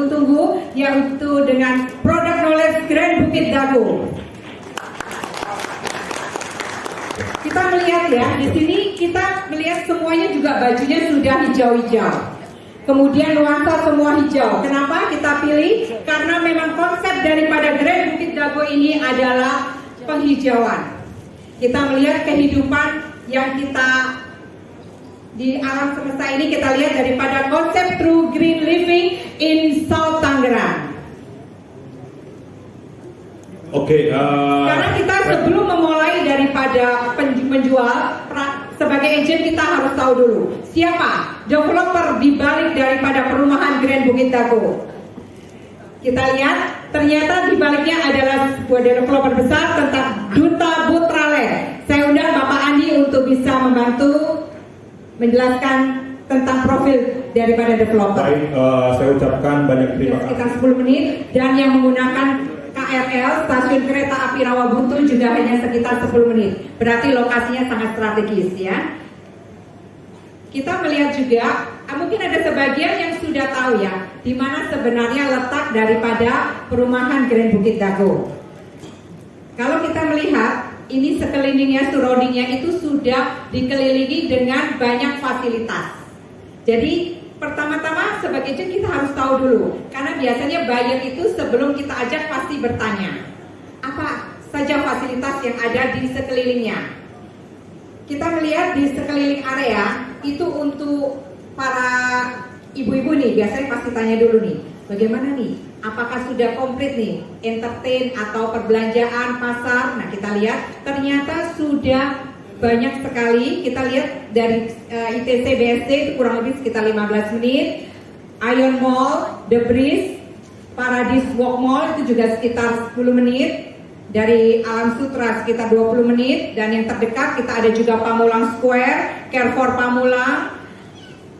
tunggu-tunggu, yaitu dengan Product Knowledge Grand Bukit Dago. Kita melihat ya, di sini kita melihat semuanya juga bajunya sudah hijau-hijau. Kemudian nuansa semua hijau. Kenapa kita pilih? Karena memang konsep daripada Grand Bukit Dago ini adalah penghijauan. Kita melihat kehidupan yang kita di alam semesta ini, kita lihat daripada konsep True Green Living in South Tangerang. Oke. Karena kita sebelum memulai daripada menjual sebagai agent, kita harus tahu dulu siapa developer di balik daripada perumahan Grand Bukit Dago. Kita lihat ternyata di baliknya adalah sebuah developer besar tentang Duta Putrale. Saya undang Bapak Andi untuk bisa membantu menjelaskan tentang profil daripada developer. Baik, saya ucapkan banyak terima kasih. Sekitar 10 menit, dan yang menggunakan KRL Stasiun Kereta Api Rawabuntu juga hanya sekitar 10 menit. Berarti lokasinya sangat strategis ya. Kita melihat juga, mungkin ada sebagian yang sudah tahu ya, di mana sebenarnya letak daripada perumahan Grand Bukit Dago. Kalau kita melihat, ini sekelilingnya, surroundingnya itu sudah dikelilingi dengan banyak fasilitas. Jadi pertama-tama sebagai agent kita harus tahu dulu, karena biasanya buyer itu sebelum kita ajak pasti bertanya, apa saja fasilitas yang ada di sekelilingnya. Kita melihat di sekeliling area itu untuk para ibu-ibu nih, biasanya pasti tanya dulu nih, bagaimana nih, apakah sudah komplit nih entertain atau perbelanjaan pasar. Nah kita lihat ternyata sudah banyak sekali. Kita lihat dari ITC BSD itu kurang lebih sekitar 15 menit, Ion Mall, The Breeze, Paradise Walk Mall itu juga sekitar 10 menit, dari Alam Sutra sekitar 20 menit, dan yang terdekat kita ada juga Pamulang Square, Carrefour Pamulang,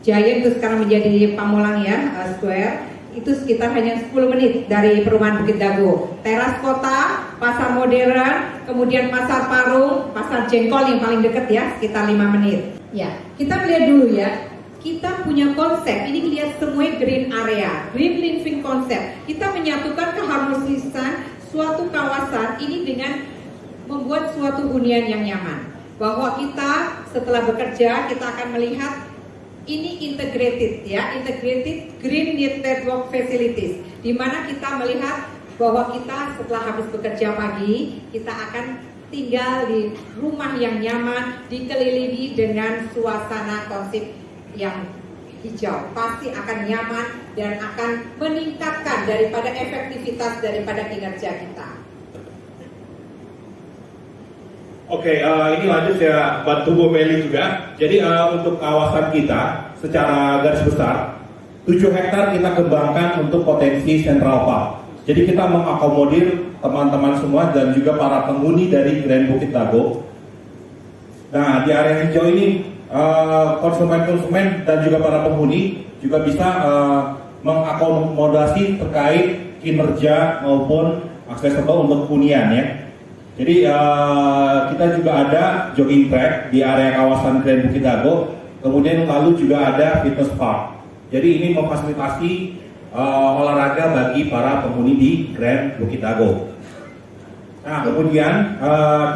Giant itu sekarang menjadi Pamulang ya, Square, itu sekitar hanya 10 menit dari perumahan Bukit Dago. Teras Kota, Pasar Modern, kemudian Pasar Parung, Pasar Jengkol yang paling dekat ya, sekitar 5 menit. Ya, kita lihat dulu ya. Kita punya konsep, ini lihat semuanya green area, green living konsep. Kita menyatukan keharmonisan suatu kawasan ini dengan membuat suatu hunian yang nyaman. Bahwa kita setelah bekerja, kita akan melihat ini integrated ya, integrated green network facilities, di mana kita melihat bahwa kita setelah habis bekerja pagi, kita akan tinggal di rumah yang nyaman, dikelilingi dengan suasana konsep yang hijau. Pasti akan nyaman dan akan meningkatkan daripada efektivitas daripada kinerja kita. Oke, ini lanjut saya bantu Bu Meli juga. Jadi untuk kawasan kita secara garis besar 7 hektar kita kembangkan untuk potensi Central Park. Jadi kita mengakomodir teman-teman semua dan juga para penghuni dari Grand Bukit Dago. Nah, di area hijau ini konsumen-konsumen dan juga para penghuni juga bisa mengakomodasi terkait kinerja maupun aksesibel untuk hunian ya. Jadi kita juga ada jogging track di area kawasan Grand Bukit Dago, kemudian lalu juga ada fitness park. Jadi ini memfasilitasi olahraga bagi para penghuni di Grand Bukit Dago. Nah kemudian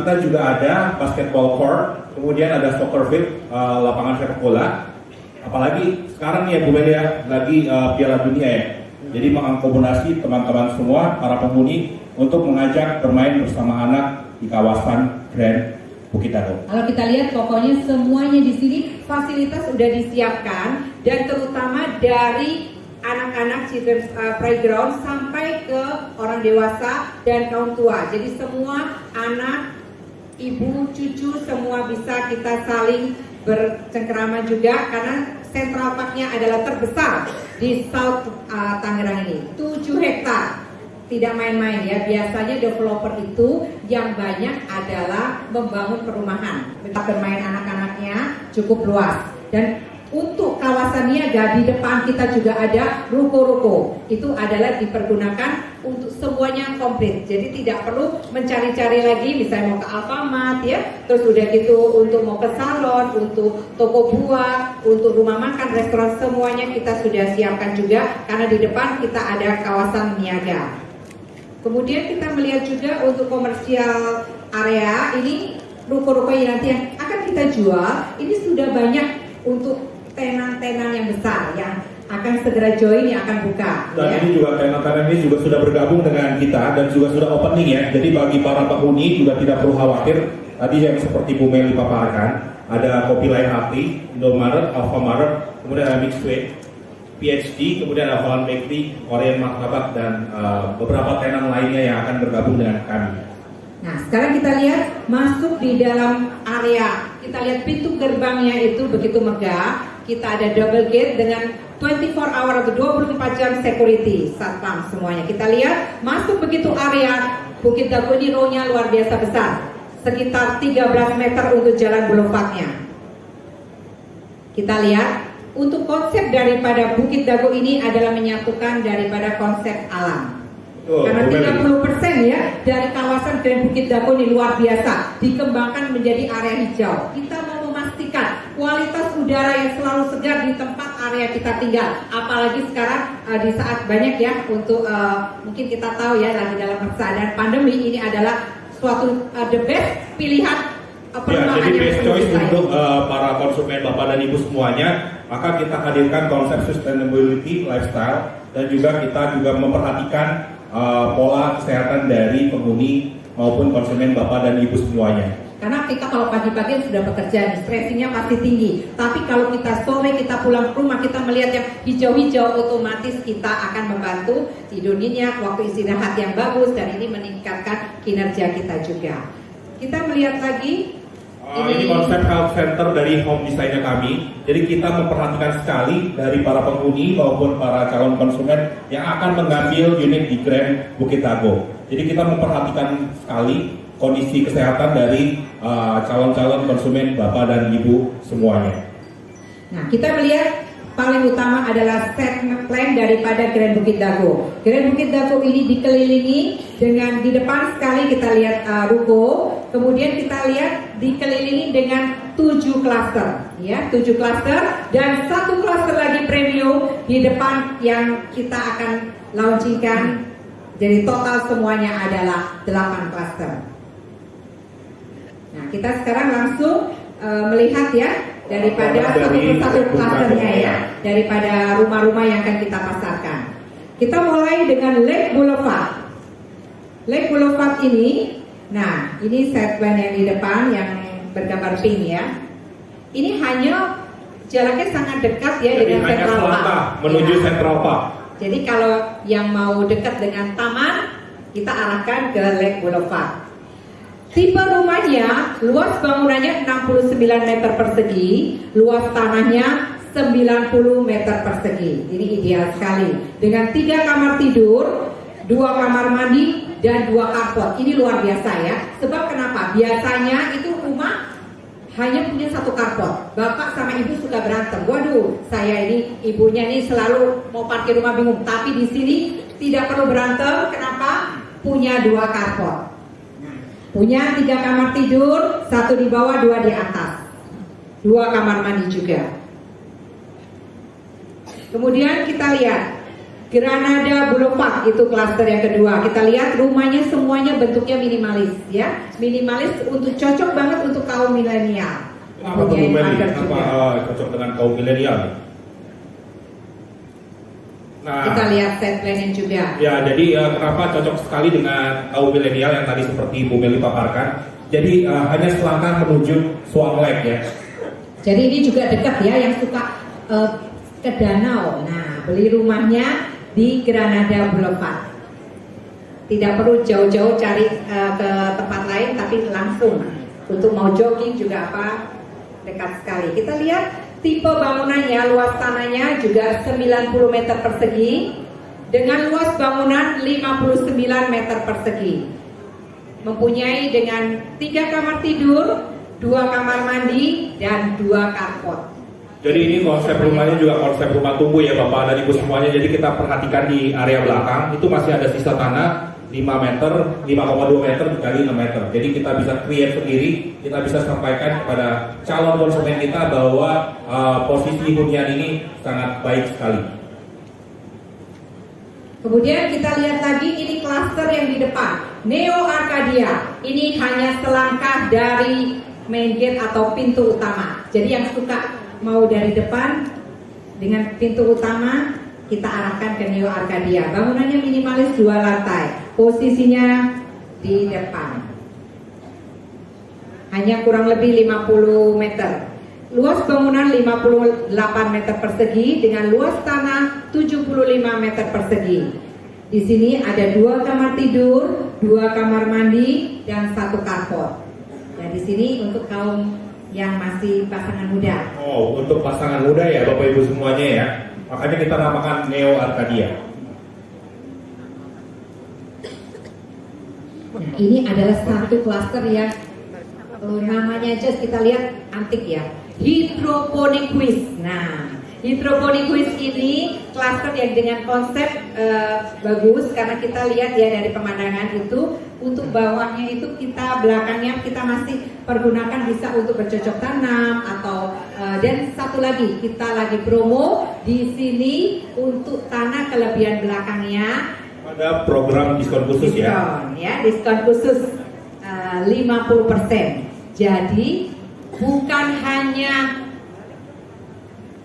kita juga ada basketball court, kemudian ada soccer field, lapangan sepak bola. Apalagi sekarang nih ya Bu Meli ya, lagi Piala Dunia ya. Jadi mengakomodasi teman-teman semua para penghuni untuk mengajak bermain bersama anak di kawasan Grand Bukit Dago. Kalau kita lihat pokoknya semuanya di sini fasilitas sudah disiapkan, dan terutama dari anak-anak children's playground sampai ke orang dewasa dan kaum tua. Jadi semua anak, ibu, cucu semua bisa kita saling bercengkerama juga, karena Central Park-nya adalah terbesar di South Tangerang ini, 7 hektar. Tidak main-main ya, biasanya developer itu yang banyak adalah membangun perumahan. Bermain anak-anaknya cukup luas. Dan Untuk kawasan niaga di depan kita juga ada ruko-ruko. Itu adalah dipergunakan untuk semuanya komplit. Jadi tidak perlu mencari-cari lagi, misalnya mau ke Alfamart ya, terus udah gitu untuk mau ke salon, untuk toko buah, untuk rumah makan, restoran, semuanya kita sudah siapkan juga karena di depan kita ada kawasan niaga. Kemudian kita melihat juga untuk komersial area ini ruko-ruko yang nanti yang akan kita jual ini sudah banyak untuk tenan-tenan yang besar yang akan segera join, yang akan buka. Dan ini juga tenan-tenan ini juga sudah bergabung dengan kita dan juga sudah opening ya. Jadi bagi para penghuni juga tidak perlu khawatir. Tadi yang seperti Bu Meli paparkan, ada Kopi Lain Hati, Indomaret, Alfamart, kemudian ada Mixway, PhD, kemudian ada Holland Bakery, Korean Martabak dan beberapa tenan lainnya yang akan bergabung dengan kami. Nah, sekarang kita lihat masuk di dalam area. Kita lihat pintu gerbangnya itu begitu megah. Kita ada double gate dengan 24 hour atau 24 jam security, satpam semuanya. Kita lihat masuk begitu area Bukit Dago ini row-nya luar biasa besar, sekitar 13 meter untuk jalan boulevardnya. Kita lihat untuk konsep daripada Bukit Dago ini adalah menyatukan daripada konsep alam. Karena 30% ya dari kawasan Grand Bukit Dago ini luar biasa dikembangkan menjadi area hijau. Kita mau memastikan kualitas udara yang selalu segar di tempat area kita tinggal. Apalagi sekarang di saat banyak ya untuk mungkin kita tahu ya lagi dalam masa dan pandemi ini adalah suatu the best pilihan perumahan jadi best choice kita untuk para konsumen Bapak dan Ibu semuanya. Maka kita hadirkan konsep sustainability lifestyle dan juga kita juga memperhatikan pola kesehatan dari penghuni maupun konsumen Bapak dan Ibu semuanya. Karena kita kalau pagi-pagi sudah bekerja, stresinya pasti tinggi. Tapi kalau kita sore kita pulang ke rumah kita melihat yang hijau-hijau, otomatis kita akan membantu tidur nyenyak, waktu istirahat yang bagus dan ini meningkatkan kinerja kita juga. Kita melihat lagi ini konsep health center dari home design-nya kami. Jadi kita memperhatikan sekali dari para penghuni maupun para calon konsumen yang akan mengambil unit di Grand Bukit Dago. Jadi kita memperhatikan sekali kondisi kesehatan dari calon-calon konsumen Bapak dan Ibu semuanya. Nah, kita melihat paling utama adalah set plan daripada Grand Bukit Dago. Grand Bukit Dago ini dikelilingi dengan di depan sekali kita lihat ruko, kemudian kita lihat dikelilingi dengan 7 klaster, ya 7 klaster dan 1 klaster lagi premium di depan yang kita akan launchingkan. Jadi total semuanya adalah 8 klaster. Nah, kita sekarang langsung melihat ya daripada satu klasternya ya, daripada rumah-rumah yang akan kita pasarkan. Kita mulai dengan Lake Boulevard. Lake Boulevard ini, nah ini set plan yang di depan yang bergambar pink ya. Ini hanya jaraknya sangat dekat ya dengan Central Park menuju ya. Central Park. Jadi kalau yang mau dekat dengan taman, kita arahkan ke Lake Boulevard. Tipe rumahnya, luas bangunannya 69 meter persegi, luas tanahnya 90 meter persegi. Ini ideal sekali. Dengan 3 kamar tidur, 2 kamar mandi, dan 2 carport. Ini luar biasa ya. Sebab kenapa? Biasanya itu rumah hanya punya 1 carport. Bapak sama ibu suka berantem. Waduh, saya ini ibunya ini selalu mau parkir rumah bingung. Tapi di sini tidak perlu berantem. Kenapa? Punya 2 carport. Punya 3 kamar tidur, 1 di bawah, 2 di atas. 2 kamar mandi juga. Kemudian kita lihat Granada Boulevard, itu klaster yang kedua. Kita lihat rumahnya semuanya bentuknya minimalis ya. Minimalis untuk cocok banget untuk kaum milenial. Kenapa Bu Meli? Kenapa cocok dengan kaum milenial? Nah, kita lihat set plan-nya juga. Ya, jadi kenapa cocok sekali dengan kaum milenial yang tadi seperti Bu Meli paparkan. Jadi hanya selangkah menuju Swan Lake ya. Jadi ini juga dekat ya yang suka ke danau. Nah, beli rumahnya di Granada Boulevard. Tidak perlu jauh-jauh cari ke tempat lain, tapi langsung untuk mau jogging juga apa dekat sekali. Kita lihat tipe bangunannya, luas tanahnya juga 90 meter persegi dengan luas bangunan 59 meter persegi. Mempunyai dengan 3 kamar tidur, 2 kamar mandi dan 2 carport. Jadi ini konsep rumahnya juga konsep rumah tumbuh ya Bapak dan Ibu semuanya. Jadi kita perhatikan di area belakang itu masih ada sisa tanah 5 meter, 5,2 meter dikali 6 meter. Jadi kita bisa create sendiri, kita bisa sampaikan kepada calon konsumen kita bahwa posisi hunian ini sangat baik sekali. Kemudian kita lihat lagi ini klaster yang di depan, Neo Arcadia. Ini hanya selangkah dari main gate atau pintu utama. Jadi yang suka mau dari depan dengan pintu utama, kita arahkan ke Neo Arcadia. Bangunannya minimalis 2 lantai, posisinya di depan. Hanya kurang lebih 50 meter. Luas bangunan 58 meter persegi dengan luas tanah 75 meter persegi. Di sini ada 2 kamar tidur, 2 kamar mandi, dan 1 carport. Dan di sini untuk kaum yang masih pasangan muda. Oh, untuk pasangan muda ya Bapak Ibu semuanya ya. Makanya kita namakan Neo Arcadia. Nah, ini adalah satu klaster yang namanya aja kita lihat antik ya. Hydroponic Quiz. Nah, Hydroponic Quiz ini klaster yang dengan konsep bagus karena kita lihat ya dari pemandangan itu untuk bawahnya itu kita belakangnya kita masih pergunakan bisa untuk bercocok tanam atau dan satu lagi kita lagi promo di sini untuk tanah kelebihan belakangnya ada program diskon khusus diskon khusus 50%. Jadi bukan hanya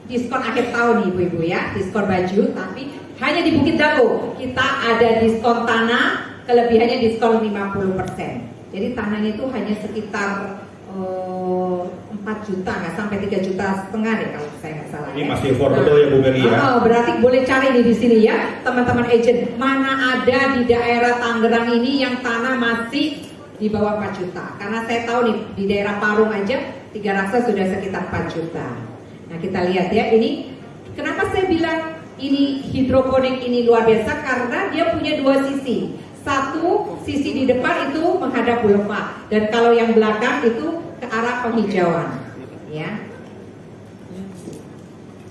diskon akhir tahun nih ibu-ibu ya, diskon baju, tapi hanya di Bukit Dago kita ada diskon tanah, kelebihannya diskon 50%. Jadi tanahnya itu hanya sekitar 4 juta, nggak sampai 3,5 juta deh kalau saya nggak salah. Ini masih affordable ya Bu Mary ya. Berarti boleh cari nih di sini ya teman-teman agent, mana ada di daerah Tangerang ini yang tanah masih di bawah 4 juta. Karena saya tahu nih di daerah Parung aja 3 raksa sudah sekitar 4 juta. Nah kita lihat ya ini kenapa saya bilang ini hidroponik ini luar biasa karena dia punya 2 sisi. Satu sisi di depan itu menghadap boulevard dan kalau yang belakang itu ke arah penghijauan. Ya.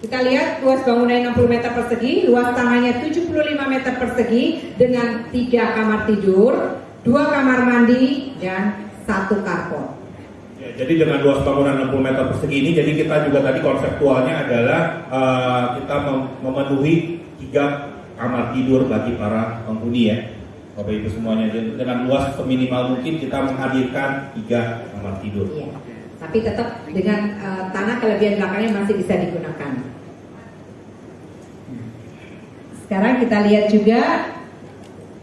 Kita lihat luas bangunan 60 meter persegi, luas tanahnya 75 meter persegi dengan 3 kamar tidur, 2 kamar mandi dan 1 carport. Ya, jadi dengan luas bangunan 60 meter persegi ini, jadi kita juga tadi konseptualnya adalah kita memenuhi 3 kamar tidur bagi para penghuni ya, Bapak Ibu semuanya. Jadi dengan luas seminimal mungkin kita menghadirkan 3 kamar tidur. Iya. Tapi tetap dengan tanah kelebihan belakangnya masih bisa digunakan. Sekarang kita lihat juga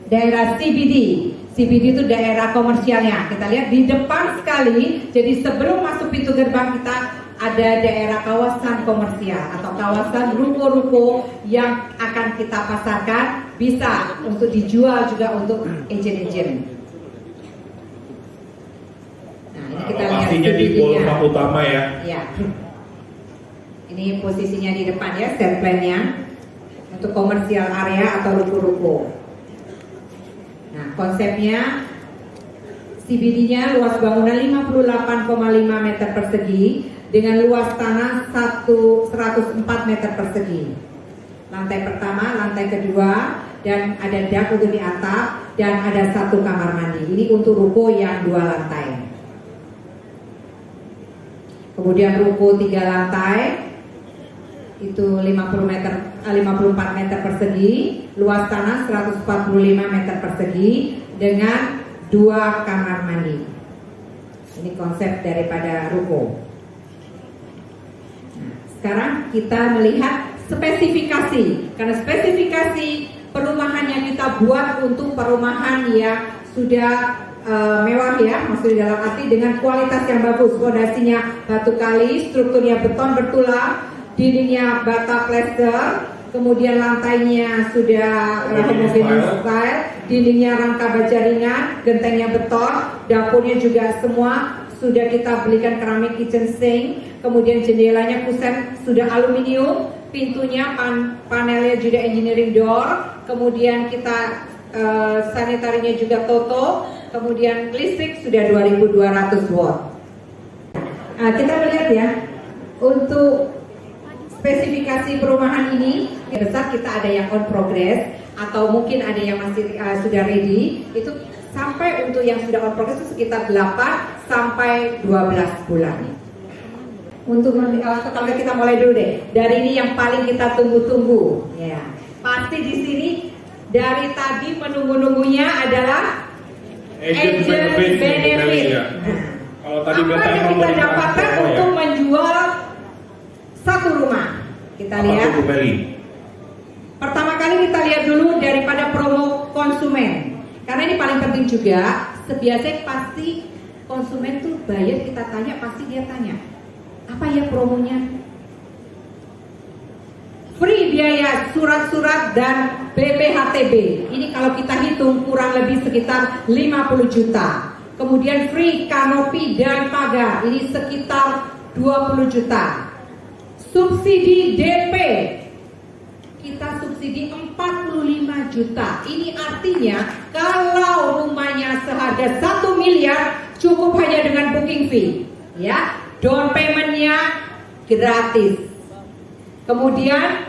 daerah CBD. CBD itu daerah komersialnya. Kita lihat di depan sekali. Jadi sebelum masuk pintu gerbang kita ada daerah kawasan komersial atau kawasan ruko-ruko yang akan kita pasarkan, bisa untuk dijual juga untuk agent-agent. Nah, ini kita lihat pastinya di boulevard utama ya. Ya. Ini posisinya di depan ya, set plan-nya untuk komersial area atau ruko-ruko. Nah, konsepnya CBD-nya luas bangunan 58,5 meter persegi dengan luas tanah 104 meter persegi. Lantai pertama, lantai kedua, dan ada dak untuk di atap dan ada 1 kamar mandi. Ini untuk ruko yang 2 lantai. Kemudian ruko 3 lantai itu 54 meter persegi, luas tanah 145 meter persegi dengan 2 kamar mandi. Ini konsep daripada ruko. Nah, sekarang kita melihat spesifikasi, karena spesifikasi perumahan yang kita buat untuk perumahan yang sudah mewah ya, maksudnya dalam arti dengan kualitas yang bagus, fondasinya batu kali, strukturnya beton bertulang, dindingnya bata plester, kemudian lantainya sudah homogeneous style, dindingnya rangka baja ringan, gentengnya beton, dapurnya juga semua sudah kita belikan keramik kitchen sink, kemudian jendelanya kusen sudah aluminium, pintunya panelnya juga engineering door, kemudian kita sanitarinya juga Toto, kemudian listrik sudah 2200 watt. Kita melihat ya untuk spesifikasi perumahan ini besar, kita ada yang on progress atau mungkin ada yang masih sudah ready. Itu sampai untuk yang sudah on progress itu sekitar 8 sampai 12 bulan. Untuk kalau kita mulai dulu deh dari ini yang paling kita tunggu-tunggu ya. Pasti di sini dari tadi menunggu-nunggunya adalah agent benefit. Ya. Kalau tadi apa yang kita dapatkan untuk menjual satu rumah? Kita lihat. Pertama kali kita lihat dulu daripada promo konsumen. Karena ini paling penting juga. Sebiasanya pasti konsumen tuh bayar kita tanya, pasti dia tanya, apa ya promonya? Free biaya surat-surat dan BPHTB. Ini kalau kita hitung kurang lebih sekitar 50 juta. Kemudian free kanopi dan pagar. Ini sekitar 20 juta. Subsidi DP. Kita subsidi 45 juta. Ini artinya kalau rumahnya seharga 1 miliar cukup hanya dengan booking fee. Ya, down payment-nya gratis. Kemudian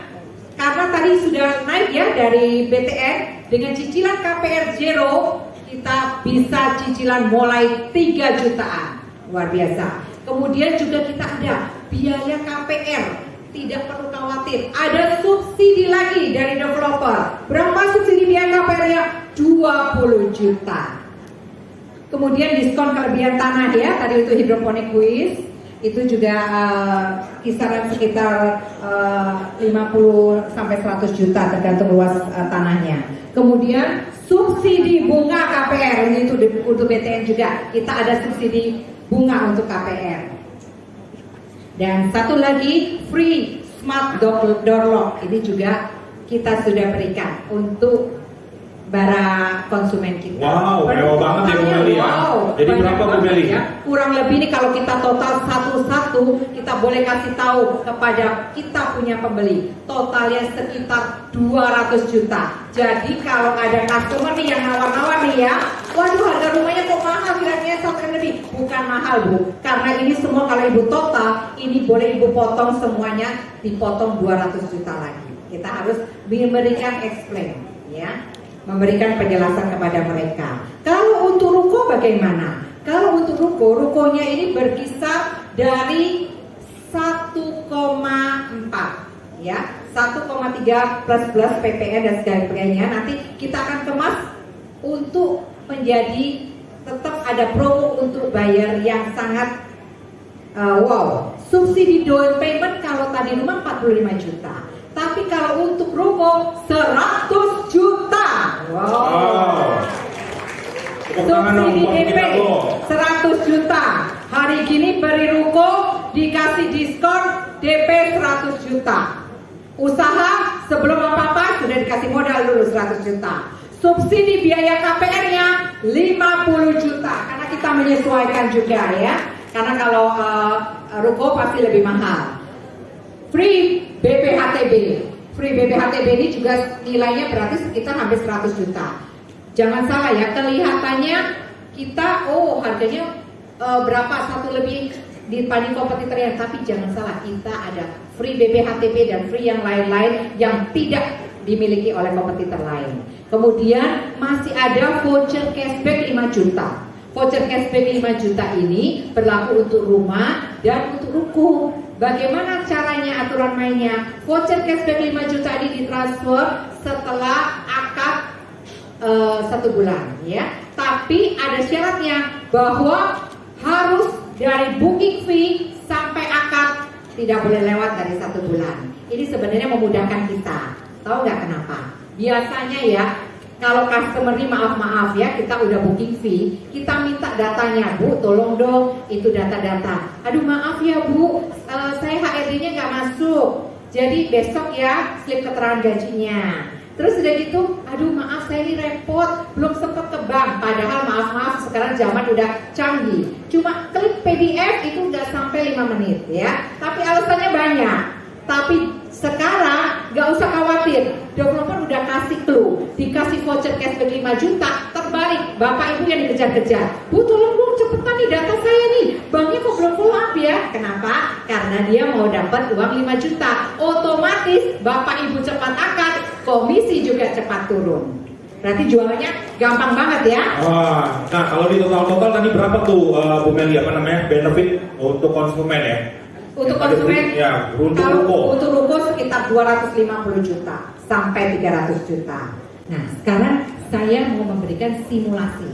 karena tadi sudah naik ya dari BTN, dengan cicilan KPR Zero kita bisa cicilan mulai 3 jutaan. Luar biasa. Kemudian juga kita ada biaya KPR, tidak perlu khawatir. Ada subsidi lagi dari developer. Berapa subsidi biaya KPR-nya? 20 juta. Kemudian diskon kelebihan tanah ya, tadi itu hidroponik kuis. Itu juga kisaran sekitar 50 sampai 100 juta tergantung luas tanahnya. Kemudian subsidi bunga KPR, ini itu untuk BTN juga. Kita ada subsidi bunga untuk KPR. Dan satu lagi free smart door lock, ini juga kita sudah berikan untuk para konsumen kita. Wow, mewah banget ya Bu Meli ya. Jadi berapa Bu Meli? Ya. Kurang lebih nih kalau kita total satu-satu, kita boleh kasih tahu kepada kita punya pembeli. Totalnya sekitar 200 juta. Jadi kalau ada customer nih yang nawar-nawar nih ya, waduh harga rumahnya kok mahal, bilangnya 1 lebih. Bukan mahal Bu, karena ini semua kalau Ibu total, ini boleh Ibu potong semuanya, dipotong 200 juta lagi. Kita harus memberikan explain ya. Memberikan penjelasan kepada mereka. Kalau untuk ruko bagaimana? Kalau untuk rukonya ini berkisar dari 1,4 ya, 1,3 plus PPN dan sebagainya. Nanti kita akan kemas untuk menjadi tetap ada promo untuk bayar yang sangat wow. Subsidi down payment kalau tadi rumah 45 juta. Tapi kalau untuk ruko 100 juta. Wow. Subsidi DP 100 juta. Hari gini beri ruko dikasih diskon DP 100 juta. Usaha sebelum apa-apa sudah dikasih modal dulu 100 juta. Subsidi biaya KPR-nya 50 juta. Karena kita menyesuaikan juga ya. Karena kalau ruko pasti lebih mahal. Free BPHTB. Free BPHTB ini juga nilainya berarti sekitar hampir 100 juta. Jangan salah ya, kelihatannya kita harganya berapa, 1 lebih dibanding kompetitornya, tapi jangan salah, kita ada free BPHTB dan free yang lain-lain yang tidak dimiliki oleh kompetitor lain. Kemudian masih ada voucher cashback 5 juta. Voucher cashback 5 juta ini berlaku untuk rumah dan untuk ruko. Bagaimana caranya, aturan mainnya? Voucher cashback 5 juta ini ditransfer setelah akad 1 bulan ya. Tapi ada syaratnya bahwa harus dari booking fee sampai akad, tidak boleh lewat dari 1 bulan. Ini sebenarnya memudahkan kita. Tahu nggak kenapa? Biasanya ya, kalau customer ini maaf ya, kita udah booking fee, kita minta datanya, Bu, tolong dong, itu data-data. Aduh maaf ya Bu, saya HRD-nya nggak masuk, jadi besok ya slip keterangan gajinya. Terus udah gitu, aduh maaf saya ini repot, belum sempat ke bank. Padahal maaf sekarang zaman udah canggih. Cuma klik PDF itu udah sampai 5 menit ya. Tapi alasannya banyak. Tapi sekarang gak usah khawatir, developer udah kasih clue, dikasih voucher cashback 5 juta, terbalik, bapak ibu yang dikejar-kejar, Bu tolong dong cepetan nih data saya nih, banknya kok belum follow up ya? Kenapa? Karena dia mau dapat uang 5 juta. Otomatis Bapak Ibu cepat akad, komisi juga cepat turun. Berarti jualannya gampang banget ya. Nah kalau di total tadi berapa tuh Bu Meli benefit untuk konsumen ya? Untuk konsumen, ya, untuk ruko sekitar 250 juta sampai 300 juta. Nah sekarang saya mau memberikan simulasi.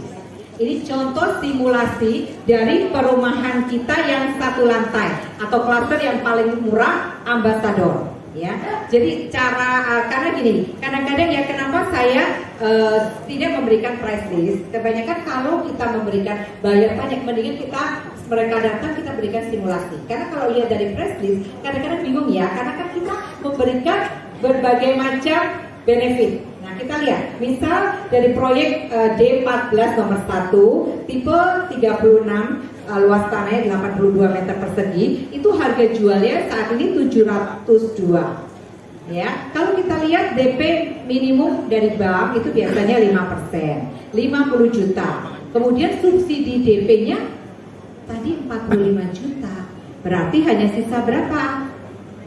Ini contoh simulasi dari perumahan kita yang satu lantai atau klaster yang paling murah, Ambassador. Ya, jadi karena gini, kadang-kadang ya kenapa saya tidak memberikan price list. Kebanyakan kalau kita memberikan bayar banyak, mendingan mereka datang kita berikan simulasi. Karena kalau lihat dari price list, kadang-kadang bingung ya, karena kan kita memberikan berbagai macam benefit. Nah kita lihat, misal dari proyek D14 nomor 1 tipe 36. Luas tanahnya 82 meter persegi, itu harga jualnya saat ini 702. Ya, kalau kita lihat DP minimum dari bank itu biasanya 5%, 50 juta. Kemudian subsidi DP-nya tadi 45 juta. Berarti hanya sisa berapa?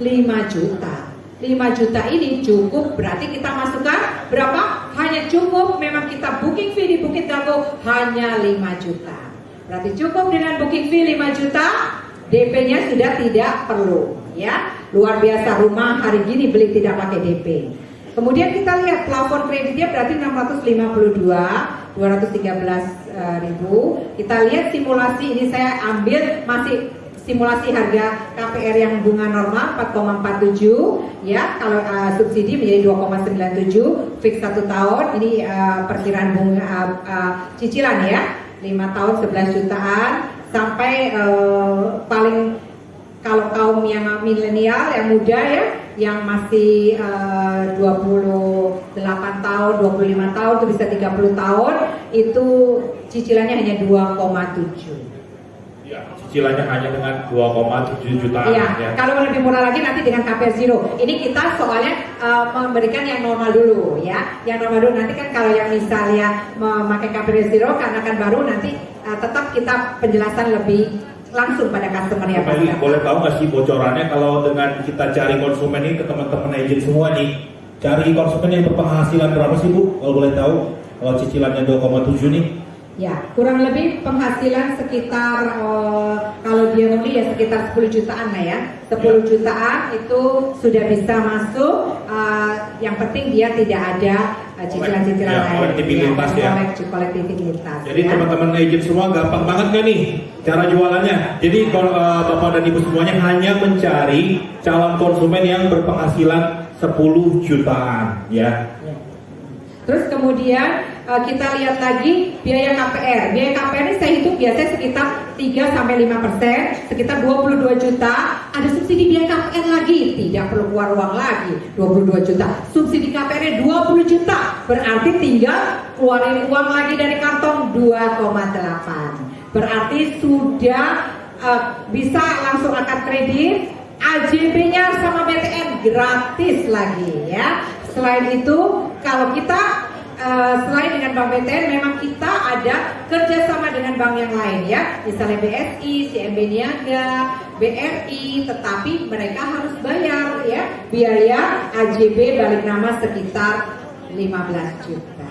5 juta. 5 juta ini cukup, berarti kita masukkan berapa? Hanya cukup, memang kita booking fee di Bukit Dago hanya 5 juta. Berarti cukup dengan booking fee 5 juta, DP-nya sudah tidak perlu, ya. Luar biasa, rumah hari gini beli tidak pakai DP. Kemudian kita lihat plafon kreditnya berarti 652, 213 ribu. Kita lihat simulasi ini saya ambil masih simulasi harga KPR yang bunga normal 4,47, ya. Kalau subsidi menjadi 2,97, fix 1 tahun. Ini perkiraan bunga cicilan ya. 5 tahun 11 jutaan sampai paling kalau kaum yang milenial yang muda ya yang masih 28 tahun 25 tahun itu bisa 30 tahun itu cicilannya hanya 2,7. Ya, cicilannya hanya dengan 2,7 jutaan. Iya, ya. Kalau lebih murah lagi nanti dengan KPR Zero. Ini kita soalnya memberikan yang normal dulu ya. Yang normal dulu nanti kan kalau yang misalnya memakai KPR Zero karena kan baru nanti tetap kita penjelasan lebih langsung pada customer ya. Boleh tahu nggak sih bocorannya kalau dengan kita cari konsumen ini ke teman-teman agent semua nih, cari konsumen yang berpenghasilan berapa sih Bu? Kalau boleh tahu, kalau cicilannya 2,7 nih? Ya, kurang lebih penghasilan sekitar kalau dia membeli ya sekitar 10 jutaan lah ya. 10 jutaan itu sudah bisa masuk. Yang penting dia tidak ada cicilan-cicilan lain. Kolektivitas. Jadi ya. teman-teman agent semua gampang banget kan nih cara jualannya. Jadi kalau Bapak dan Ibu semuanya hanya mencari calon konsumen yang berpenghasilan 10 jutaan ya. Terus kemudian kita lihat lagi biaya KPR. Biaya KPR ini saya hitung biasanya sekitar 3-5%, sekitar 22 juta. Ada subsidi biaya KPR lagi, tidak perlu keluar uang lagi, 22 juta. Subsidi KPR-nya 20 juta, berarti tinggal keluarin uang lagi dari kantong 2,8. Berarti sudah bisa langsung akad kredit, AJB-nya sama BTN gratis lagi ya. Selain itu, kalau kita selain dengan Bank BTN, memang kita ada kerjasama dengan bank yang lain ya, misalnya BSI, CMB Niaga, BRI, tetapi mereka harus bayar ya biaya AJB balik nama sekitar 15 juta.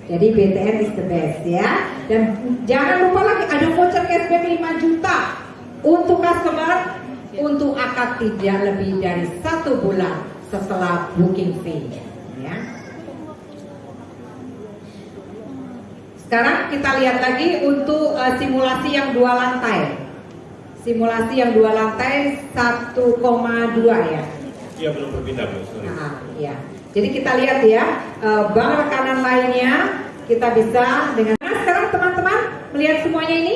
Jadi BTN is the best ya. Dan jangan lupa lagi ada voucher cashback 5 juta untuk customer untuk akad tidak lebih dari 1 bulan setelah booking fee ya. Sekarang kita lihat lagi untuk simulasi yang 2 lantai. Simulasi yang 2 lantai 1,2 ya. Iya belum berpindah Bu. Ya. Jadi kita lihat ya bank rekanan lainnya kita bisa dengan. Nah, sekarang teman-teman melihat semuanya ini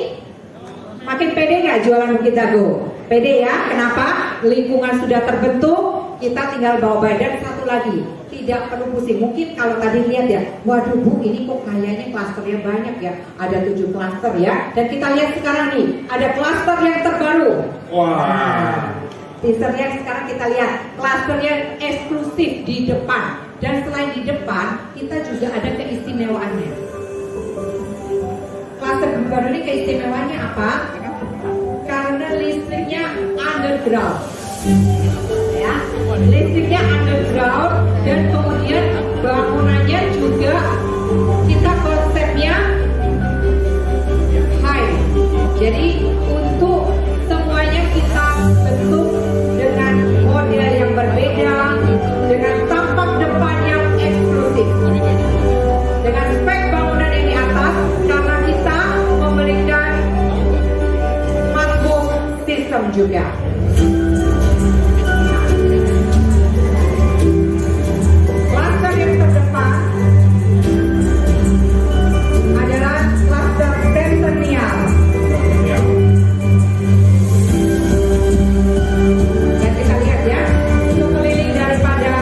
makin pede nggak jualan Bukit Dago? Pede ya. Kenapa? Lingkungan sudah terbentuk. Kita tinggal bawa badan. Satu lagi, tidak perlu pusing. Mungkin kalau tadi lihat ya, waduh Bu, ini kok kayaknya klasternya banyak ya. Ada 7 klaster ya. Dan kita lihat sekarang nih, ada klaster yang terbaru. Wah. Teasernya sekarang kita lihat klaster yang eksklusif di depan. Dan selain di depan, kita juga ada keistimewaannya. Klaster baru ini keistimewanya apa? Karena listriknya underground, ya, listriknya underground, dan kemudian bangunannya juga kita konsepnya high. Jadi untuk semuanya kita bentuk dengan model yang berbeda, dengan tampak depan yang eksklusif, dengan spek bangunan yang di atas, karena kita memberikan makbuk sistem juga. Klaster yang terdepan adalah klaster Centennial. Yang kita lihat ya, sekeliling daripada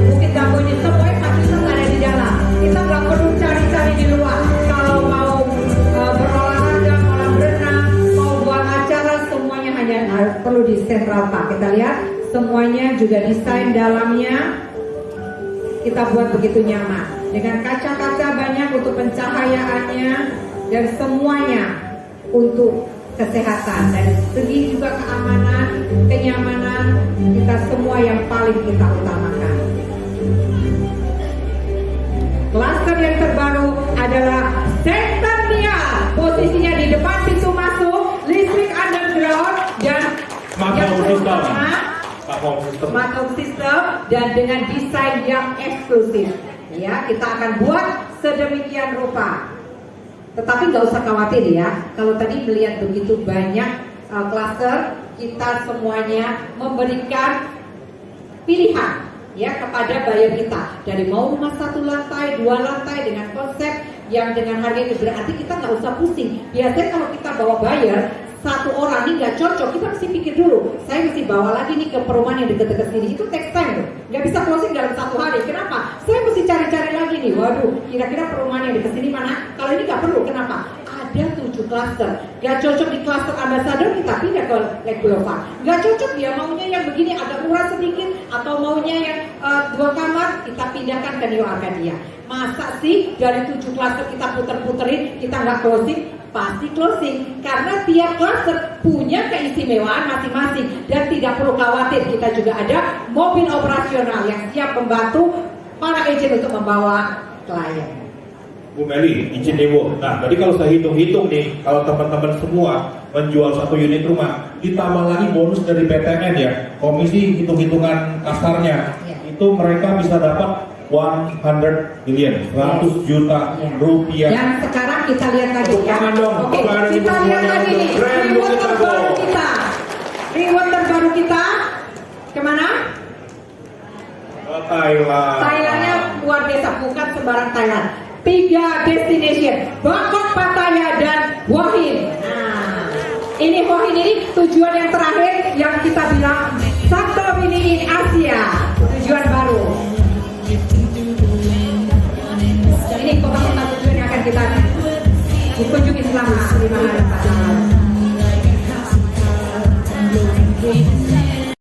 Bukit Dago ini semuanya fasilitas ada di dalam. Kita nggak perlu cari-cari di luar. Kalau mau berolahraga, mau berenang, mau buat acara, semuanya hanya perlu di Central Park. Kita lihat semuanya juga desain dalamnya kita buat begitu nyaman, dengan kaca-kaca banyak untuk pencahayaannya, dan semuanya untuk kesehatan, dari segi juga keamanan, kenyamanan, kita semua yang paling kita utamakan. Klaster yang terbaru adalah Centennial, posisinya di depan pintu masuk, listrik underground, dan smart home system, dan dengan desain yang eksklusif. Ya, kita akan buat sedemikian rupa. Tetapi nggak usah khawatir ya, kalau tadi melihat begitu banyak klaster, kita semuanya memberikan pilihan ya kepada buyer kita, dari mau rumah 1 lantai, 2 lantai dengan konsep yang dengan harga ini, berarti kita nggak usah pusing. Biasanya kalau kita bawa buyer, 1 orang ini nggak cocok, kita mesti pikir dulu, saya mesti bawa lagi nih ke perumahan yang dekat-dekat sini, itu take time loh, nggak bisa closing dalam 1 hari. Kenapa? Saya mesti cari-cari lagi nih, waduh, kira-kira perumahan yang dekat sini mana? Kalau ini nggak perlu, kenapa? Ada 7 klaster, nggak cocok di klaster Ambassador, kita pindah ke Lake Boulevard. Nggak cocok dia maunya yang begini agak murah sedikit, atau maunya yang 2 kamar, kita pindahkan ke Neo Arcadia. Masa sih dari 7 klaster kita puter-puterin, kita nggak closing? Pasti closing, karena tiap klaster punya keistimewaan masing-masing, dan tidak perlu khawatir, kita juga ada mobil operasional yang siap membantu para agent untuk membawa klien. Bu Meli, izin Ibu. Nah, tadi kalau saya hitung-hitung nih, kalau teman-teman semua menjual 1 unit rumah, ditambah lagi bonus dari PTN ya, komisi hitung-hitungan kasarnya, itu mereka bisa dapat 100 million, 100 juta rupiah. Dan sekarang kita lihat lagi ya. Oke, kita lihat lagi nih reward terbaru kita. Reward terbaru kita kemana? Thailand. Thailandnya luar biasa, bukan sembarang Thailand. 3 destination, Bangkok, Pattaya, dan Hua Hin. Nah, ini Hua Hin ini tujuan yang terakhir yang kita bilang Sakto Mini in Asia, tujuan baru. Ini kota-kota tujuan yang akan kita kunjungi selama 5 hari.